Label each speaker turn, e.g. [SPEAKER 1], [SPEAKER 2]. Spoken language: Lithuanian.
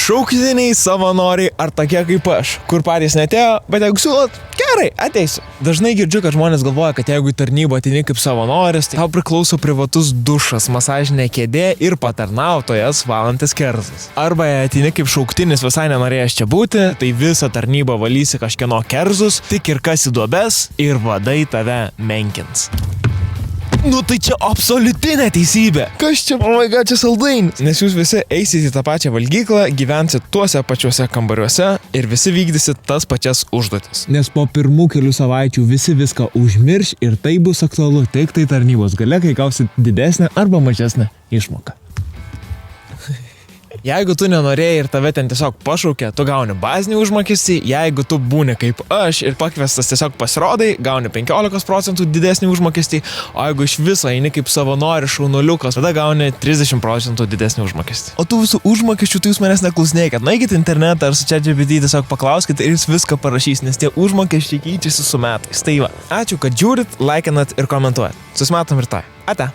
[SPEAKER 1] Šauktiniai, savanoriai ar tokie kaip aš, kur patys netėjo, bet jeigu siūlot, gerai, ateisiu. Dažnai girdžiu, kad žmonės galvoja, kad jeigu į tarnybą ateini kaip savanoris, tai tau priklauso privatus dušas, masažinė kėdė ir patarnautojas valantis kerzas. Arba jei ateini kaip šauktinis visai nenorėjęs čia būti, tai visą tarnybą valysi kažkieno kerzus, tik ir kas į duobes ir vadai tave menkins. Nu tai čia absoliuti neteisybė. Kas čia, oh my god, čia saldainis. Nes jūs visi eisite į tą pačią valgyklą, gyvensit tuose pačiuose kambariuose ir visi vykdysit tas pačias užduotis. Nes po pirmų kelių savaičių visi viską užmirš ir tai bus aktualu tik tai tarnybos gale, kai gausit didesnę arba mažesnę išmoką. Jeigu tu nenorėjai ir tave ten tiesiog pašaukė, tu gauni bazinį užmokestį, jeigu tu būni kaip aš ir pakviestas tiesiog pasirodai, gauni 15% didesnį užmokestį, o jeigu iš viso eini kaip savanoris šaunuliukas, tada gauni 30% didesnį užmokestį. O tų visų užmokesčių tai jūs manęs neklausinėkit, nueikit internetą ar su ChatGPT tiesiog paklauskit ir jis viską parašys, nes tie užmokesčiai keičiasi su metais. Tai va, ačiū, kad žiūrit, laikinat ir komentuojat. Susimatom rytoj. Ate.